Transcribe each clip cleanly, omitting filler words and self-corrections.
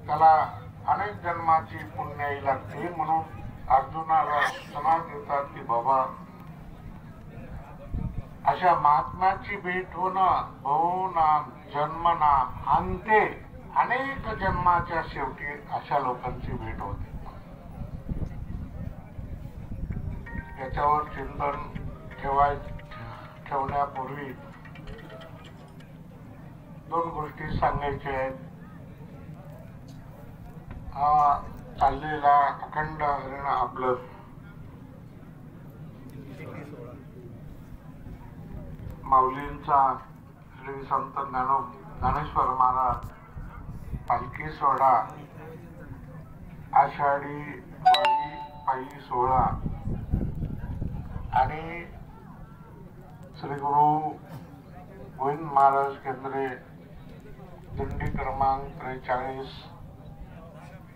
त्याला अनेक जन्माची पुण्याई लागते. म्हणून अर्जुनाला सूचना देतात की बाबा, अशा महात्म्याची भेट होणं बहुनाम जन्मनाम अंते अनेक जन्माच्या शेवटी अशा लोकांची भेट होते. याच्यावर चिंतन ठेवण्यापूर्वी दोन गोष्टी सांगायच्या आहेत. हा चाललेला अखंड हरिण आपलं माऊलींचा श्री संत ज्ञानेश्वर महाराज पालखी सोहळा, आषाढी वारी पायी सोहळा आणि श्री गुरु गोविंद महाराज केंद्रे दिंडी क्रमांक 43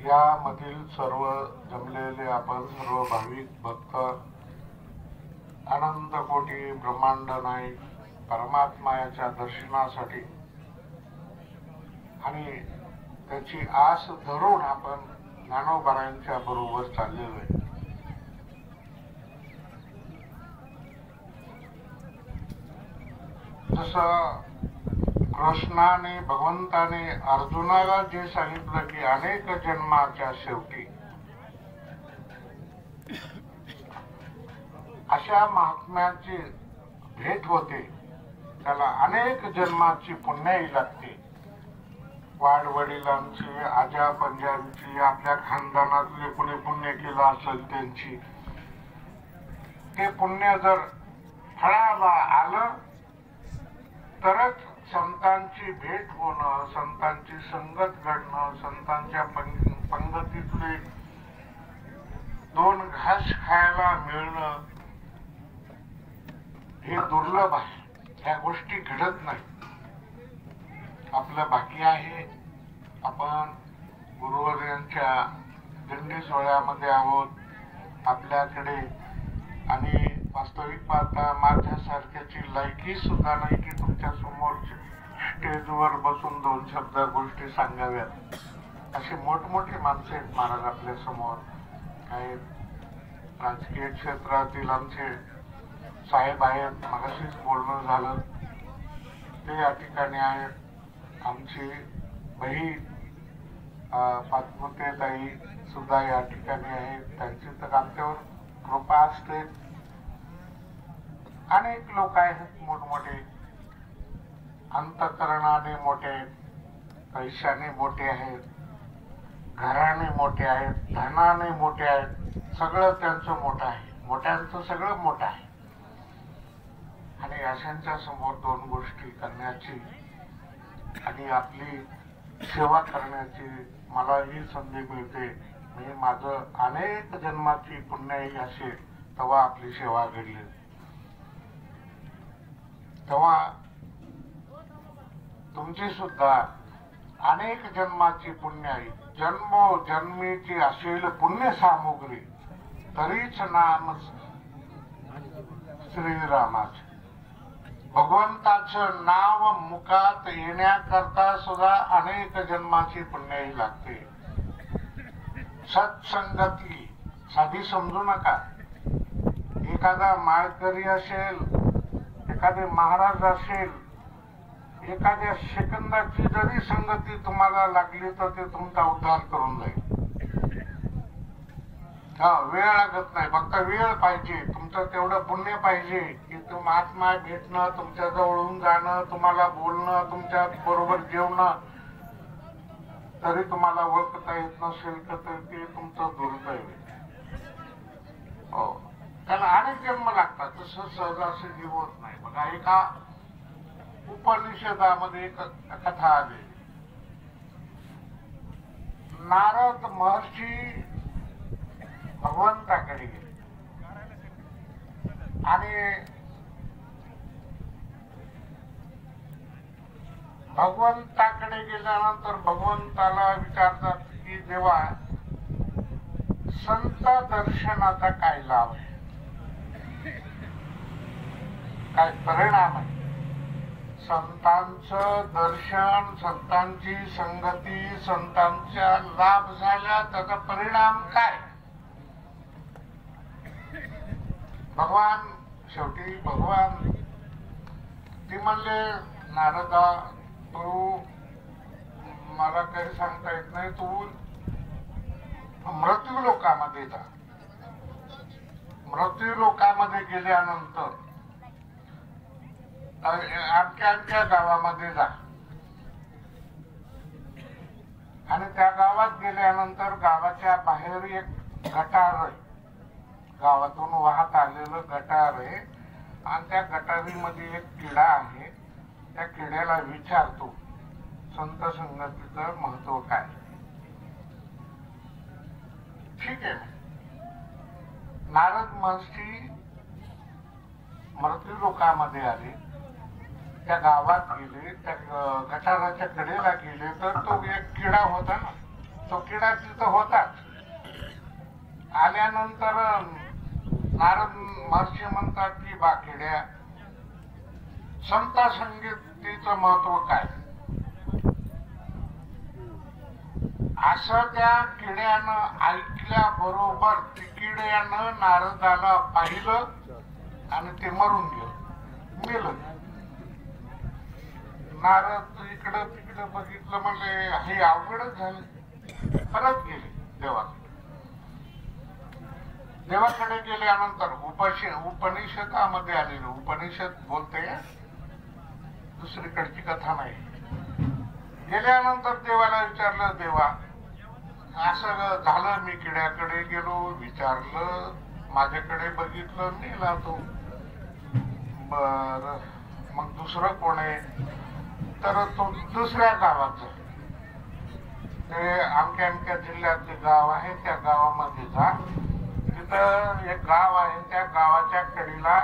यामधील सर्व जमलेले आपण सर्व भाविक भक्त अनंत कोटी ब्रह्मांड नायक परमात्मा याच्या दर्शनासाठी आणि त्याची आस धरून आपण ज्ञानोबारायांच्या बरोबर चाललेलो आहे. जसं कृष्णाने भगवंताने अर्जुनाला जे सांगितलं की अनेक जन्माच्या शेवटी अशा महात्म्याची भेट होते, त्याला अनेक जन्माची पुण्याई लागते. वाडवडिलांची, आजा पंजांची, आपल्या खानदानातले कोणी पुण्य केलं असेल त्यांची, ते पुण्य जर फळाला आलं तरच संतांची भेट होणं, संतांची संगत घडणं, संतांच्या पंगतीतले दोन घास खायला मिळणं हे दुर्लभ आहे. ह्या गोष्टी घडत नाही. आपलं बाकी आहे. आपण गुरुवर्यांच्या दिंडी सोहळ्यामध्ये आहोत. आपल्याकडे आणि वास्तविक पाहता माझ्यासारख्याची लायकी सुद्धा नाही की तुमच्या समोर स्टेजवर बसून दोन शब्द गोष्टी सांगाव्यात. अशी मोठमोठी माणसे आहेत महाराज आपल्या समोर आहेत. राजकीय क्षेत्रातील आमचे साहेब आहेत, मगाशीच बोलणं झालं, ते या ठिकाणी आहेत. आमची बहीण पाचपुते ताई सुद्धा या ठिकाणी आहेत. त्यांची तर आमच्यावर कृपा असते. अनेक लोक आहेत मोठमोठे, अंतःकरणाने मोठे आहेत, पैशाने मोठे आहेत, घराने मोठे आहेत, धनाने मोठे आहेत. सगळं त्यांचं मोठं आहे. मोठ्यांचं सगळं मोठं आहे. आणि अशांच्या समोर दोन गोष्टी करण्याची आणि आपली सेवा करण्याची मला ही संधी मिळते. मी माझं अनेक जन्माची पुण्याई असेल तेव्हा आपली सेवा घडली, तेव्हा तुमची सुद्धा अनेक जन्माची पुण्याई जन्मोजन्मीची असेल पुण्य सामुग्री तरीच नाम श्रीरामाचे. भगवंताचं नाव मुखात येण्याकरता सुद्धा अनेक जन्माची पुण्याई लागते. सत्संगती साधी समजू नका. एखादा माळकरी असेल, एखादे महाराज असेल, एखाद्या सेकंदाची जरी संगती तुम्हाला लागली तर ते तुमचा उद्धार करून जाईल. वेळ लागत नाही, फक्त वेळ पाहिजे. तुमचं तेवढं पुण्य पाहिजे की तो महात्मा भेटणं, तुमच्या जवळून जाणं, तुम्हाला बोलणं, तुमच्या बरोबर जेवणं. तरी तुम्हाला ओळखता येत नसेल तर ते तुमचं दुर्दैव आहे. हो, त्याला अनेक जन्म लागतात. तसं सहजासहजी होत नाही. बघा, एका उपनिषदामध्ये एक कथा आली. नारद महर्षी भगवंताकडे गेले आणि भगवंताकडे गेल्यानंतर भगवंताला विचारतात की देवा, संत दर्शनाचा काय लाभ आहे, काय परिणाम आहे? संतांचं दर्शन, संतांची संगती, संतांचा लाभ झाला त्याचा परिणाम काय? भगवान, शेवटी भगवान ती म्हणले, नारदा तू मला काही सांगता येत नाही, तू मृत्यू लोकामध्ये जा. मृत्यू लोकामध्ये गेल्यानंतर आमच्या गावामध्ये जा आणि त्या गावात गेल्यानंतर गावाच्या बाहेर एक गटार आहे, गावातून वाहत आलेलं गटार आहे आणि त्या गटारीमध्ये एक किडा आहे. त्या किड्याला विचारतो संत संगतीचं महत्व काय. ठीक आहे. नारद महर्षी मृत्यू लोकामध्ये आले, त्या गावात गेले, त्या गटाराच्या कडेला गेले तर तो एक किडा होता ना, तो किडा तिथं होताच. आल्यानंतर नारद महर्षी म्हणतात की बा किड्या, संत संगतीचं महत्व काय. असं त्या किड्यानं ऐकल्याबरोबर त्या किड्यानं नारदाला पाहिलं आणि ते मरून मेलं. नारद इकडं तिकडं बघितलं, म्हणजे हे अवघडच झालं. परत गेले देवाकडे. देवाकडे गेल्यानंतर उपनिषदामध्ये आलेलं, उपनिषद बोलते, दुसरीकडची कथा नाही. गेल्यानंतर देवाला विचारलं, देवा असं झालं, मी किड्याकडे गेलो, विचारलं, माझ्याकडे बघितलं, नेला तो. बर, मग दुसरं कोण आहे? तर तो दुसऱ्या गावाचं, ते अमक्या जिल्ह्यातले गाव आहे, त्या गावामध्ये जा. तिथं एक गाव आहे, त्या गावाच्या कडेला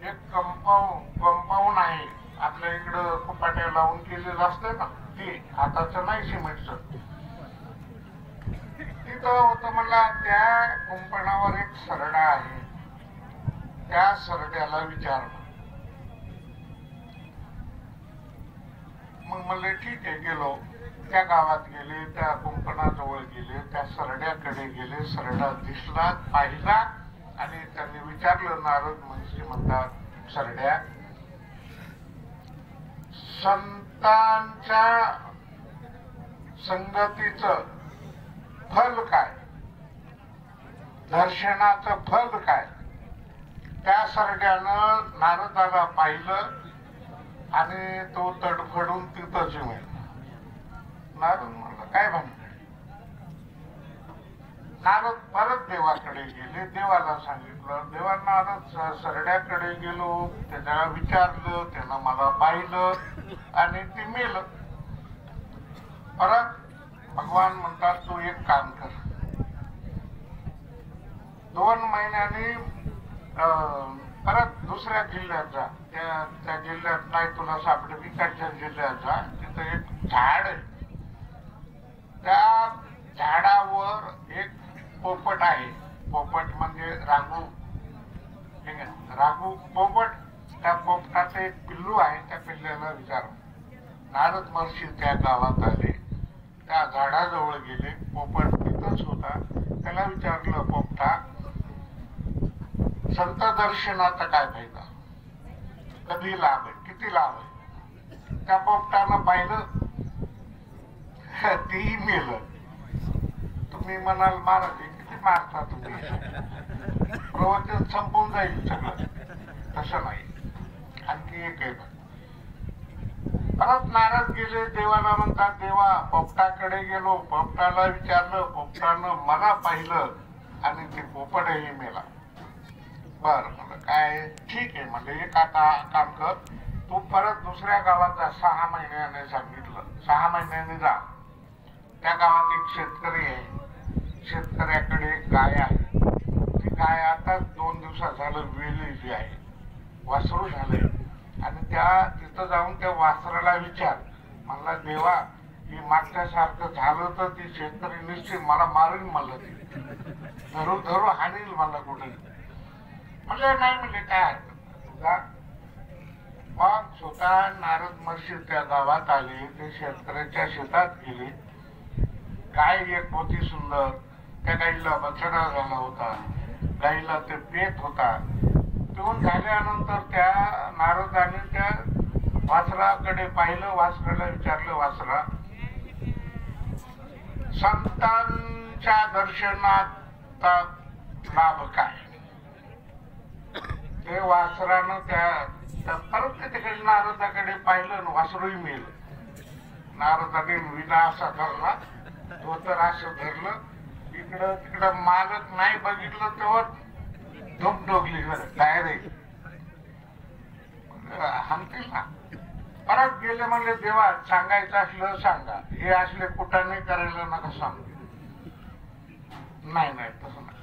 एक कंपाऊंड आहे. आपल्या इकडं कुपाट्या लावून केलेलं असतं ना, ते हाताचं नाही, सिमेंटचं. तिथं होतं म्हणला, त्या कुंपणावर एक सरडा आहे, त्या सरड्याला विचारलं. मग म्हणले ठीक आहे. गेलो, त्या गावात गेले, त्या कुंपणाजवळ गेले, त्या सरड्याकडे गेले. सरडा दिसला, पाहिला आणि त्यांनी विचारलं. नारद महर्षी म्हणतात, सरड्या, संतांच्या संगतीचं फल काय, दर्शनाचं फल काय. त्या सरड्यानं नारदाला पाहिलं आणि तो तडफडून तिथंच मिळाला. नारद म्हणलं, काय भानगड. नारद परत देवाकडे गेले, देवाला सांगितलं. देवा, नारद सरड्याकडे गेलो, त्याला विचारलं, त्यानं मला पाहिलं आणि ते मेलं. परत भगवान म्हणतात, तू एक काम कर, 2 महिन्यांनी परत दुसऱ्या जिल्ह्यात जा. त्या जिल्ह्यात नाही तुला सापडे, विकासच्या जिल्ह्यात जा. तिथं एक झाड आहे, त्या झाडावर एक पोपट आहे. पोपट म्हणजे राघू, ठीक आहे, राघू पोपट. त्या पोपटाचं एक पिल्लू आहे, त्या पिल्ल्याला विचार. नारद महर्षी त्या गावात आले, त्या झाडाजवळ गेले, पोपट तिथंच होता. त्याला विचारलं, पोपटा, संत दर्शनाचा काय फायदा, कधी लाभ आहे, किती लाभ आहे. त्या पोपटानं पाहिलं, तेही मेलं. तुम्ही म्हणाल, महाराज किती मारता तुम्ही, प्रवचन संपून जाईल सगळं. तसं नाही. आणखी एक आहे. परत नारद गेले, देवाला म्हणतात, देवा, पोपटाकडे गेलो, पोपटाला विचारलं, पोपटानं मला पाहिलं आणि ते पोपटही मेला. बर, म्हणलं काय, ठीक आहे. म्हणजे एक आता काम कर, तू परत दुसऱ्या गावात जा. 6 महिन्याने सांगितलं, 6 महिन्याने जा. त्या गावात एक शेतकरी आहे, शेतकऱ्याकडे एक गाय आहे. ती गाय आता 2 दिवसात झालं वेलेली आहे, वासरू झालंय. आणि तिथं जाऊन त्या वासराला विचार, म्हणला, देवा, ही मागच्यासारखं झालं तर ती शेतकरी निश्चित मला मारेल, म्हणलं, ती धरू धरू हाणील मला कुठे. म्हणले नाही, म्हणले काय मग स्वतः नारद महर्षी त्या गावात आले, ते शेतकऱ्याच्या शेतात गेले. गाय एक होती सुंदर, त्या गाईला बछडा झाला होता, गाईला ते पेट होता. पिऊन झाल्यानंतर त्या नारदाने त्या वासराकडे पाहिलं, वासराला विचारलं, वासरा संतांच्या दर्शनाचा लाभ काय? ते वासरानं त्या परत तिकडे नारदाकडे पाहिलं, वासरूही मिळलं. नारदाने विना असा धरला, तो तर असं धरलं, इकडं तिकडं मालक नाही बघितलं तेव्हा धूप डोगली डायरेक्ट हाणतील ना. परत गेले म्हणले, देवा सांगायचं असलं सांगा, हे असले कुठाने करायला नका सांगू. नाही नाही तसं नाही,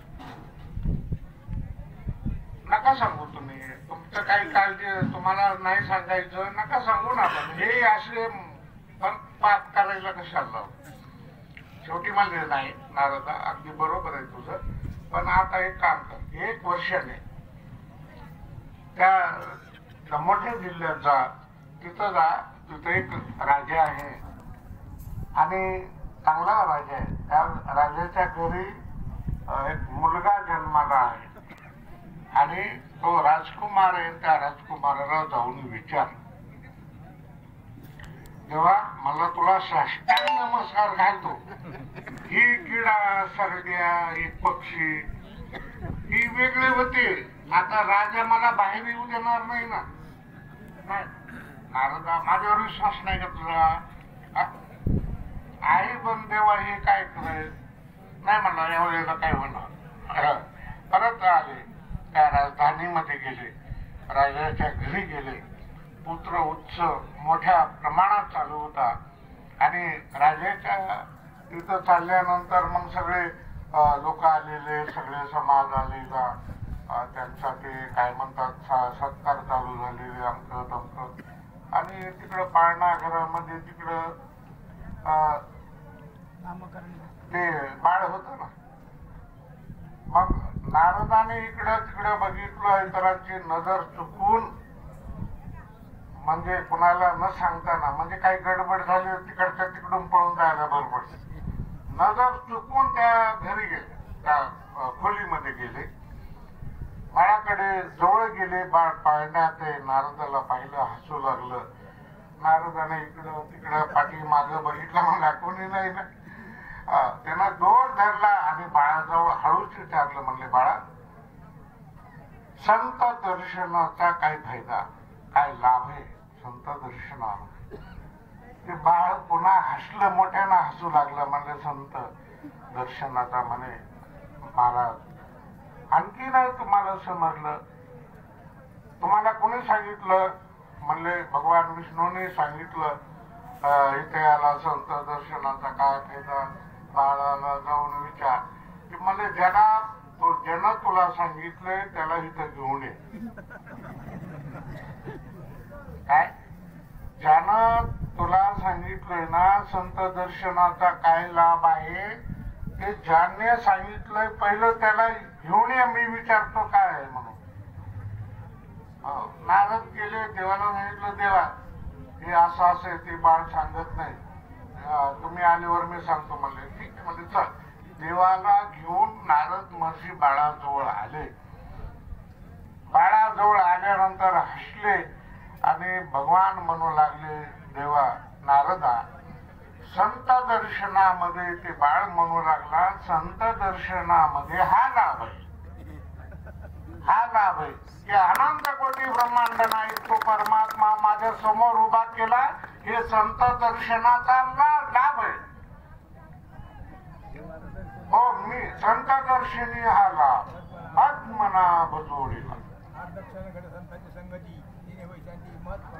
नका सांगू, तुम्ही तुमचं काही काळजी, तुम्हाला नाही सांगायचं नका सांगू ना, पण हे असले पाप करायला कशाला? शेवटी म्हणले, नाही नारदा अगदी बरोबर आहे तुझं, पण आता एक काम कर, 1 वर्षाने त्या मोठ्या जिल्ह्यात जा, तिथं जा, तिथं एक राजा आहे आणि चांगला राजा आहे. त्या राजाच्या घरी एक मुलगा जन्माला आहे आणि तो राजकुमार आहे. त्या राजकुमाराला जाऊन विचार, तेव्हा मला तुला साष्टांग नमस्कार घालतो, ही किडा सरड्या एक पक्षी ही वेगळे होते, आता राजा मला बाहेर येऊ देणार नाही ना. नाही नारदा, माझ्यावर विश्वास नाही का तुझा? आई पण देवा हे काय करेल? नाही म्हणणार, यावेळेला काय होणार. परत आले, त्या राजधानीमध्ये गेले, राजाच्या घरी गेले. पुत्र उत्सव मोठ्या प्रमाणात चालू होता आणि राजाच्या तिथं चालल्यानंतर मग सगळे लोक आलेले, सगळे समाज आलेला, त्यांचा ते काय म्हणतात सत्कार चालू झालेले, अमकं तमकं. आणि तिकडं पाळणा घरामध्ये तिकडं ते बाळ होत ना. मग नारदाने इकडं तिकडं बघितलं, इतरांची नजर चुकून, म्हणजे कुणाला न सांगताना, म्हणजे काही गडबड झाली तिकडच्या तिकडून पळून जायला बरोबर, नजर चुकून त्या घरी गेले, त्या खोलीमध्ये गेले, बाळाकडे जवळ गेले. बाळ पाळण्यात नारदाला पाहिलं, हसू लागलं. नारदाने इकडं तिकडं पाठी मागं बघितलं, मला कोणी नाही ना. त्यांना जोर धरला आणि बाळाजवळ हळूच विचारलं, म्हणले, बाळा संत दर्शनाचा काय फायदा, काय लाभ आहे संत दर्शनाला? ते बाळ पुन्हा हसलं, मोठ्यानं हसू लागलं. म्हणले, संत दर्शनाचा म्हणे महाराज आणखी नाही तुम्हाला समजलं? तुम्हाला कोणी सांगितलं? म्हणले, भगवान विष्णूने सांगितलं. इथे आला संत दर्शनाचा काय फायदा, बाळाला जाऊन विचार. की म्हणजे ज्यानं तुला सांगितलंय त्याला इथं घेऊन ये. काय? ज्यानं तुला सांगितलंय ना संत दर्शनाचा काय लाभ आहे, ते ज्याने सांगितलंय पहिलं त्याला घेऊन ये, मी विचारतो काय आहे म्हणून. नारद गेले, देवाला सांगितलं, देवा हे असं असं ते बाळ सांगत नाही, तुम्ही आल्यावर मी सांगतो. म्हणले, ठीक आहे. म्हणजे चल. देवाला घेऊन नारद महर्षी बाळाजवळ आले. बाळाजवळ आल्यानंतर हसले आणि भगवान म्हणू लागले, देवा नारदा संत दर्शनामध्ये, ते बाळ म्हणू लागला, संत दर्शनामध्ये हा लाभ आहे, हा लाभ आहे की अनंत कोटी ब्रह्मांड नाही तो परमात्मा माझ्या समोर उभा केला, हे संत दर्शनाचा लाभ आहे. हो, मी संत दर्शनी हा लाभ आत्मना बजोडीला.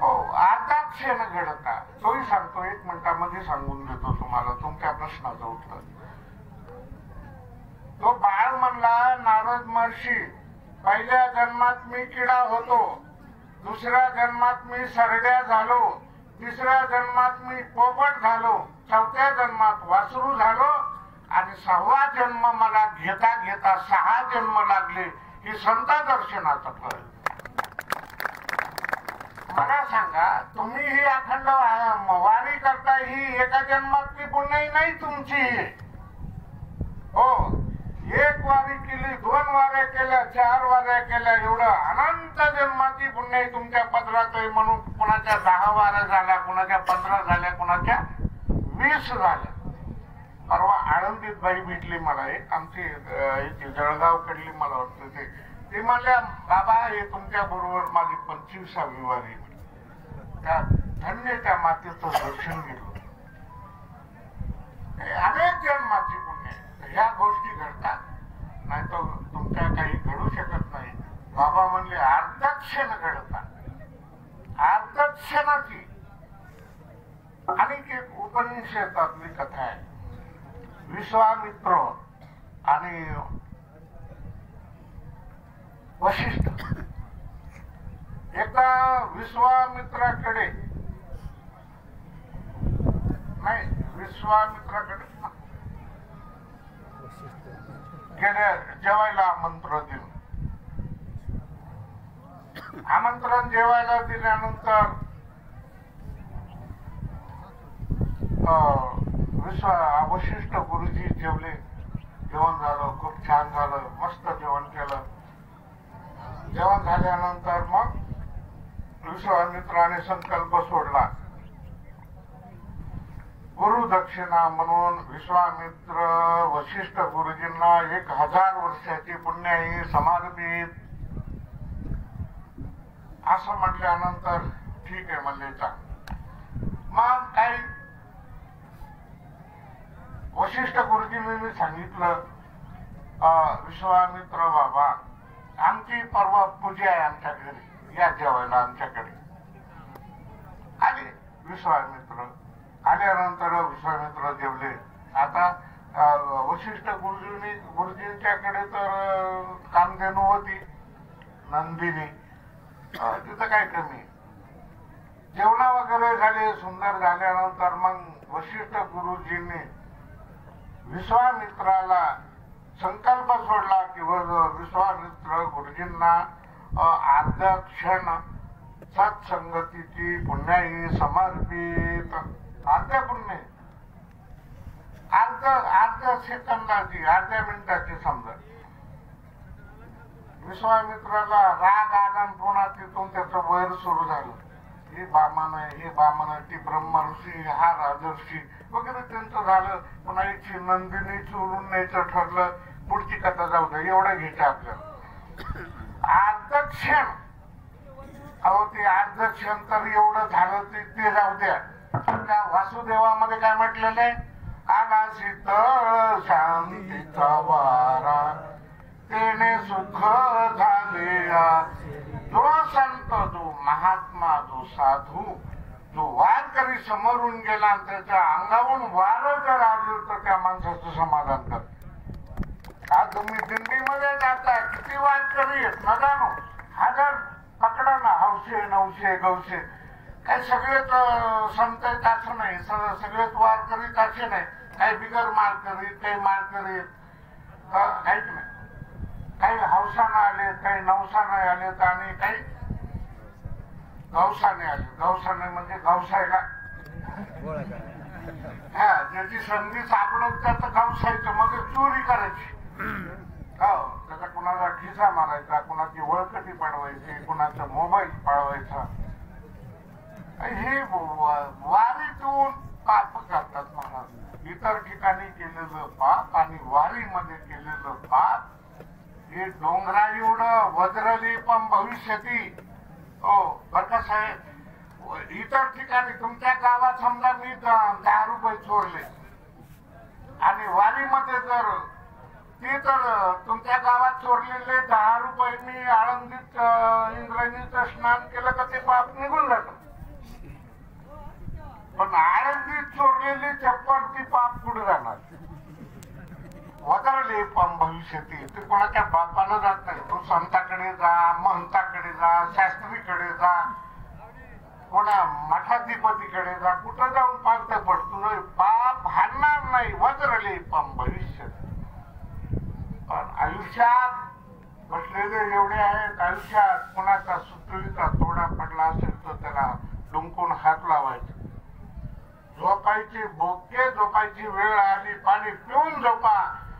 हो, आर्धाक्षेन घडता. तोही सांगतो, 1 मिनिटामध्ये सांगून देतो तुम्हाला तुमच्या प्रश्नाचं उत्तर. तो बाळ म्हणला, नारद महर्षी पहिल्या जन्मात मी किडा होतो, दुसऱ्या जन्मात मी सरड्या झालो, तिसऱ्या जन्मात मी पोपट झालो, चौथ्या जन्मात वासरू झालो आणि 6वा जन्म मला घेता घेता 6 जन्म लागले. हे संत दर्शनाचं फळ. मला सांगा, तुम्ही ही अखंड वारी करताय, ही एका जन्मातली पुण्य नाही तुमची. हो, एक वारी केली, 2 वाऱ्या केल्या, 4 वाऱ्या केल्या, एवढं अनंत जन्माची पुण्य तुमच्या पदरात आहे. म्हणून कोणाच्या 10 वाऱ्या झाल्या, कोणाच्या 15 झाल्या, कोणाच्या 20 झाल्या. परवा आळंदीत बाई भेटली मला, एक आमची जळगाव कडली मला वाटतं ते म्हणल्या, बाबा हे तुमच्या बरोबर माझी 25वी वारी. त्या धन्य त्या मातेचं दर्शन घेतलं. अनेक जन्माची पुण्य, ह्या गोष्टी घडतात, नाही तर तुमच्या काही घडू शकत नाही. बाबा म्हणले अर्धक्षण घडतात, अर्धक्षणाची. आणि एक उपनिषदातली कथा आहे. विश्वामित्र आणि वशिष्ठ. एका विश्वामित्राकडे गेल्या जेवायला आमंत्रण दिलं. आमंत्रण जेवायला दिल्यानंतर वशिष्ठ गुरुजी जेवले. जेवण झालं, खूप छान झालं, मस्त जेवण केलं. जेवण झाल्यानंतर मग विश्वामित्राने संकल्प सोडला. गुरु दक्षिणा म्हणून विश्वामित्र वशिष्ठ गुरुजींना 1000 वर्षाची पुण्याई समर्पित. असं म्हटल्यानंतर ठीक आहे म्हणले. मग काही वशिष्ठ गुरुजींनी सांगितलं, विश्वामित्र बाबा, आमची परवा पूजा आहे आमच्या घरी, या जेवायला आमच्याकडे. आले विश्वामित्र. आल्यानंतर विश्वामित्र जेवले. आता वशिष्ठ गुरुजींच्याकडे तर कामधेनू होती नंदिनी, तिथं काय कमी. जेवण वगैरे झाले, सुंदर झाल्यानंतर मग वशिष्ठ गुरुजींनी विश्वामित्राला संकल्प सोडला की विश्वामित्र गुरुजींना अर्धक्षण सत्संगतीची पुण्याई समर्पित. अर्ध्या पुण्य, अर्ध्या सेकंदाची, अर्ध्या मिनिटाची समजा. विश्वामित्राला राग आला, पुन्हा तिथून त्याचं वैर सुरू झालं. हे बामन आहे, हे बामन आहे, ती ब्रह्म ऋषी, हा राजर्षी वगैरे त्यांचं झालं. पुन्हा इथे नंदिनी चोरून न्यायचं ठरलं. पुढची कथा जाऊ द्या, एवढं घ्यायचं आपल्याला. अर्धक्षण, अहो ते अर्धक्षण तर एवढं झालं ते जाऊ द्या. त्या वासुदेवामध्ये काय म्हटलेलं आहे, आला शीतळ शांतीचा वारा, तेने सुख झाले. जो संत, जो महात्मा, जो साधू, जो वारकरी समोरून गेला आणि त्याच्या अंगावरून वार जर आले तर त्या माणसाचं समाधान कर. आज तुम्ही दिंडीमध्ये जाता, किती वारकरी आहेत न जाणो, 1000 पकडा ना, 800 900 900. काही सगळेच संत आहेत असं नाही, सगळेच वारकरीत असे नाही. काही बिगर मारकरी, काही मारकरी, काहीच नाही. काही हौसाने आले, काही नवसाने आलेत आणि काही गवसाने आले. गवसाने म्हणजे गवसायला, हा, ज्याची संधी सापडत त्याचं गवसायचं, मग चोरी करायची. हो, त्याचा कुणाला खिसा मारायचा, कुणाची वळकटी पाडवायची, कुणाचा मोबाईल पाडवायचा. हे वारीतून पाप करतात महाराज. इतर ठिकाणी केलेलं पाप आणि वारीमध्ये केलेलं पाप हे डोंगरा एवढं वज्रली पण भविष्यती. हो बर का साहेब, इतर ठिकाणी तुमच्या गावात समजा मी 10 रुपये चोरले आणि वारीमध्ये जर ती तर तुमच्या गावात चोरलेले 10 रुपये मी आळंदीत इंद्रायणीचं स्नान केलं का ते पाप निघून जातं. पण आळंदीत चोरलेली चप्पल ती पाप पुढे जाणार. वगरले पण भविष्यती. ते कोणाच्या बापाला जात नाही. तू संताकडे जा, महंताकडे जा, शास्त्रीकडे जा, कोणा मठाधिपतीकडे जा, कुठं जाऊन पालतं पड, तुझं पाप हाणणार नाही. वगरले पण भविष्य. पण आयुष्यात बसलेले एवढे आहेत, आयुष्यात कोणाचा सुतळीचा तोडा पडला असेल तर त्याला झुकून हात लावायचे. झोपायची वेळ आली, पाणी पिऊन झोपा,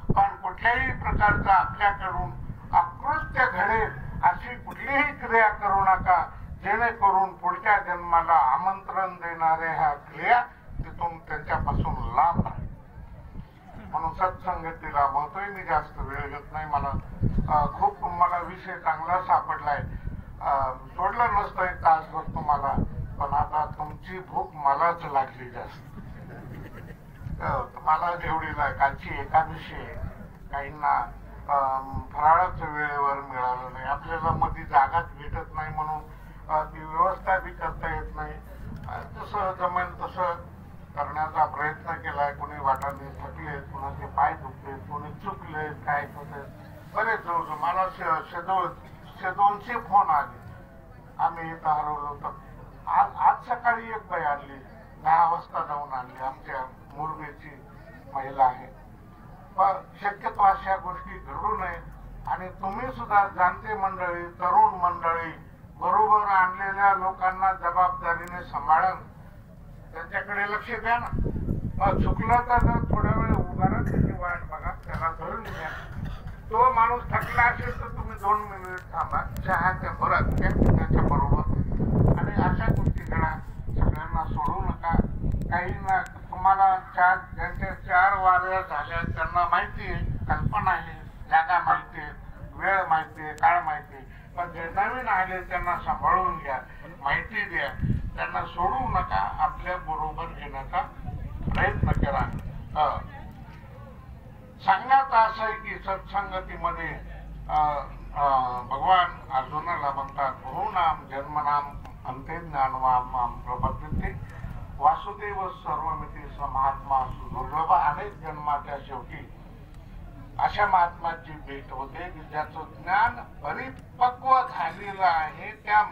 पण कुठल्याही प्रकारचा आपल्याकडून अकृत्य घडेल अशी कुठलीही क्रिया करू नका, जेणेकरून पुढच्या जन्माला आमंत्रण देणाऱ्या ह्या क्रिया तिथून त्यांच्यापासून लांब राहील. म्हणून सत्संगतीला महत्व. मी जास्त वेळ घेत नाही. मला विषय चांगला सापडलाय. सोडलं नसतं एक तासभर तुम्हाला, पण आता तुमची भूक मलाच लागली जास्त. मला जेवढी कालची एकादशी आहे, काहींना फराळाचं वेळेवर मिळालं नाही, आपल्याला मध्ये जागाच भेटत नाही, म्हणून ती व्यवस्था बी करता येत नाही. जसं जमेल तसं करण्याचा प्रयत्न केलाय. कोणी वाटाने थकले, कोणाचे पाय दुखले, कोणी चुकले, काय होते बरेच रोज. मला 100-200 फोन आले, आम्ही इथं हरवलो होतो. आज सकाळी एक बाई आणली, 10 वाजता जाऊन आणली, आमच्या मुरबीची महिला आहे. पण शक्यतो अशा गोष्टी घडू नये. आणि तुम्ही सुद्धा जाणते मंडळी, तरुण मंडळी, बरोबर आणलेल्या लोकांना जबाबदारीने सांभाळा, त्यांच्याकडे लक्ष द्या ना. चुकलं तर थोडा वेळ उभा राहा, त्याची वाट बघा, त्याला धरून घ्या. तो माणूस थकला असेल तर तुम्ही 2 मिनिट थांबा, चहाच्या भरात घ्या त्याच्या बरोबर. आणि अशा गोष्टी घडा, सगळ्यांना सोडू नका. काहींना तुम्हाला ज्यांच्या 4 वाऱ्या झाल्या त्यांना माहिती आहे, कल्पना आहे, जागा माहिती आहे, वेळ माहिती आहे, काळ माहिती आहे. पण जे नवीन आले त्यांना सांभाळून घ्या, माहिती द्या, त्यांना सोडू नका, आपल्या बरोबर घेण्याचा प्रयत्न करा. सांगण्याचं असं आहे की सत्संगतीमध्ये भगवान अर्जुनाला म्हणतात, बहुनाम जन्मनाम अंते ज्ञानवाम प्रपद्यते वासुदेव सर्वमिती स महात्मा दुर्लभ. अनेक जन्माच्या शेवटी अशा महात्माची भेट होते की ज्याचं ज्ञान परिपक्व झालेलं आहे. त्या